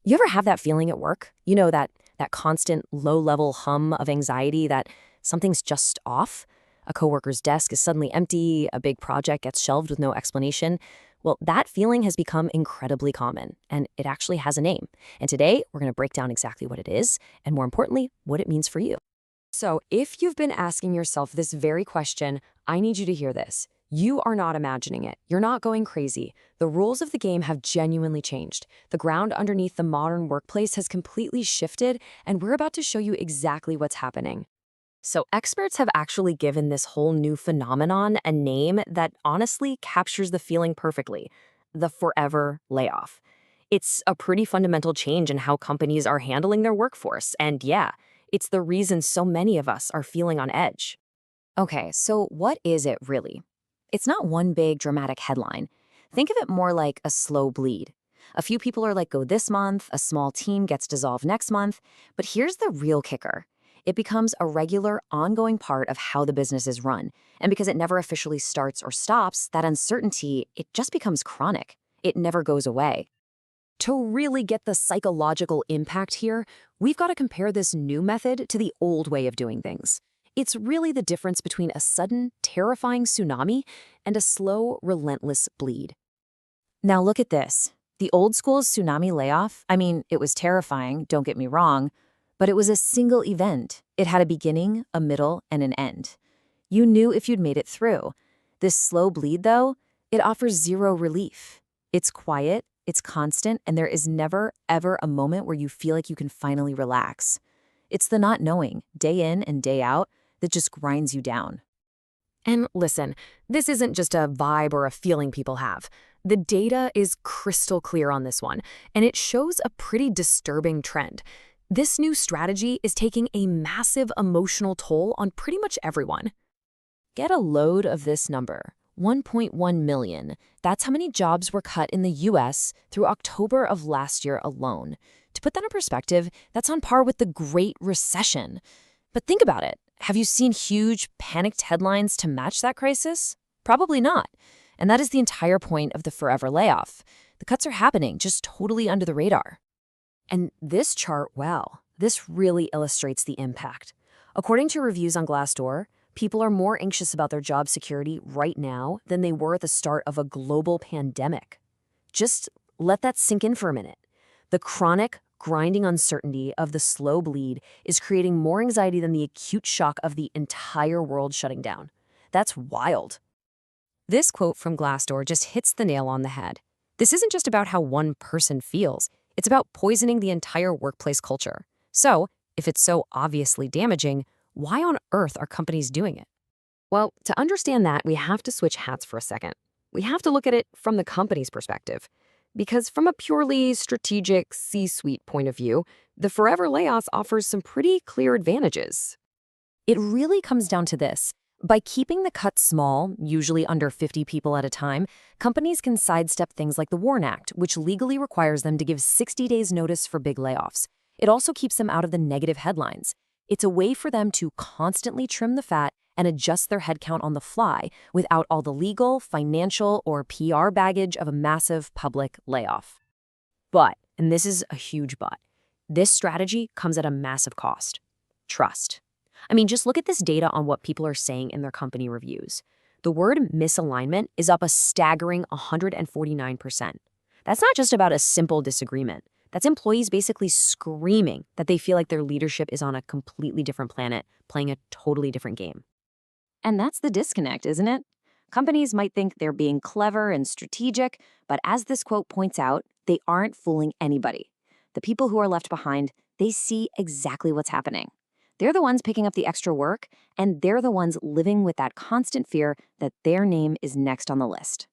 You ever have that feeling at work? You know, that constant low-level hum of anxiety that something's just off? A coworker's desk is suddenly empty, a big project gets shelved with no explanation. Well, that feeling has become incredibly common, and it actually has a name. And today, we're going to break down exactly what it is, and more importantly, what it means for you. So, if you've been asking yourself this very question, I need you to hear this. You are not imagining it. You're not going crazy. The rules of the game have genuinely changed. The ground underneath the modern workplace has completely shifted, and we're about to show you exactly what's happening. So, experts have actually given this whole new phenomenon a name that honestly captures the feeling perfectly: the forever layoff. It's a pretty fundamental change in how companies are handling their workforce, and yeah, it's the reason so many of us are feeling on edge. Okay, so what is it really? It's not one big dramatic headline. Think of it more like a slow bleed. A few people are let go this month, a small team gets dissolved next month, but here's the real kicker. It becomes a regular, ongoing part of how the business is run. And because it never officially starts or stops, that uncertainty, it just becomes chronic. It never goes away. To really get the psychological impact here, we've got to compare this new method to the old way of doing things. It's really the difference between a sudden, terrifying tsunami and a slow, relentless bleed. Now look at this. The old school tsunami layoff, I mean, it was terrifying, don't get me wrong, but it was a single event. It had a beginning, a middle, and an end. You knew if you'd made it through. This slow bleed, though, it offers zero relief. It's quiet, it's constant, and there is never, ever a moment where you feel like you can finally relax. It's the not knowing, day in and day out, that just grinds you down. And listen, this isn't just a vibe or a feeling people have. The data is crystal clear on this one, and it shows a pretty disturbing trend. This new strategy is taking a massive emotional toll on pretty much everyone. Get a load of this number: 1.1 million. That's how many jobs were cut in the US through October of last year alone. To put that in perspective, that's on par with the Great Recession. But think about it. Have you seen huge, panicked headlines to match that crisis? Probably not. And that is the entire point of the forever layoff. The cuts are happening just totally under the radar. And this chart, wow, this really illustrates the impact. According to reviews on Glassdoor, people are more anxious about their job security right now than they were at the start of a global pandemic. Just let that sink in for a minute. The chronic, grinding uncertainty of the slow bleed is creating more anxiety than the acute shock of the entire world shutting down. That's wild. This quote from Glassdoor just hits the nail on the head. This isn't just about how one person feels. It's about poisoning the entire workplace culture. So, if it's so obviously damaging, why on earth are companies doing it? Well, to understand that, we have to switch hats for a second. We have to look at it from the company's perspective. Because from a purely strategic C-suite point of view, the forever layoffs offers some pretty clear advantages. It really comes down to this. By keeping the cuts small, usually under 50 people at a time, companies can sidestep things like the WARN Act, which legally requires them to give 60 days notice for big layoffs. It also keeps them out of the negative headlines. It's a way for them to constantly trim the fat and adjust their headcount on the fly without all the legal, financial, or PR baggage of a massive public layoff. But, and this is a huge but, this strategy comes at a massive cost: trust. I mean, just look at this data on what people are saying in their company reviews. The word misalignment is up a staggering 149%. That's not just about a simple disagreement. That's employees basically screaming that they feel like their leadership is on a completely different planet, playing a totally different game. And that's the disconnect, isn't it? Companies might think they're being clever and strategic, but as this quote points out, they aren't fooling anybody. The people who are left behind, they see exactly what's happening. They're the ones picking up the extra work, and they're the ones living with that constant fear that their name is next on the list.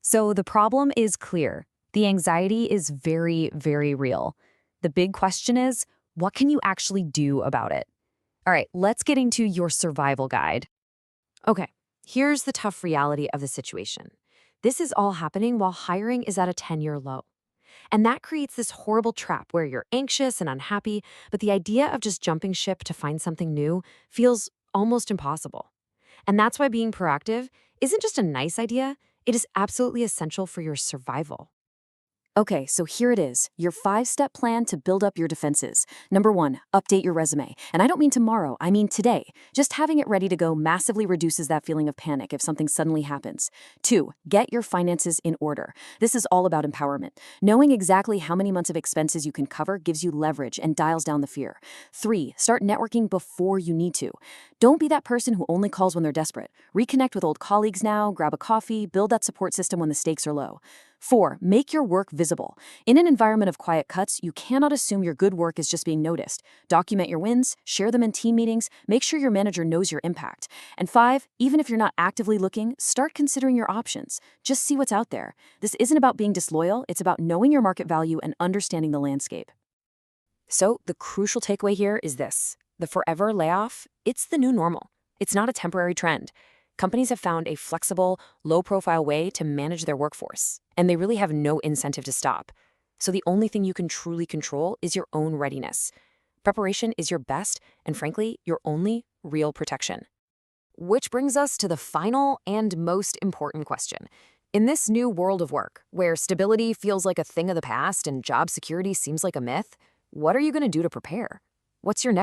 So the problem is clear. The anxiety is very, very real. The big question is, what can you actually do about it? All right, let's get into your survival guide. Okay, here's the tough reality of the situation. This is all happening while hiring is at a 10-year low. And that creates this horrible trap where you're anxious and unhappy, but the idea of just jumping ship to find something new feels almost impossible. And that's why being proactive isn't just a nice idea, it is absolutely essential for your survival. Okay, so here it is, your 5-step plan to build up your defenses. Number 1, update your resume. And I don't mean tomorrow, I mean today. Just having it ready to go massively reduces that feeling of panic if something suddenly happens. 2, get your finances in order. This is all about empowerment. Knowing exactly how many months of expenses you can cover gives you leverage and dials down the fear. 3, start networking before you need to. Don't be that person who only calls when they're desperate. Reconnect with old colleagues now, grab a coffee, build that support system when the stakes are low. 4, make your work visible. In an environment of quiet cuts, you cannot assume your good work is just being noticed. Document your wins, share them in team meetings, make sure your manager knows your impact. And 5, even if you're not actively looking, start considering your options. Just see what's out there. This isn't about being disloyal, it's about knowing your market value and understanding the landscape. So, the crucial takeaway here is this. The forever layoff, it's the new normal. It's not a temporary trend. Companies have found a flexible, low-profile way to manage their workforce, and they really have no incentive to stop. So the only thing you can truly control is your own readiness. Preparation is your best, and frankly, your only real protection. Which brings us to the final and most important question. In this new world of work, where stability feels like a thing of the past and job security seems like a myth, what are you going to do to prepare? What's your next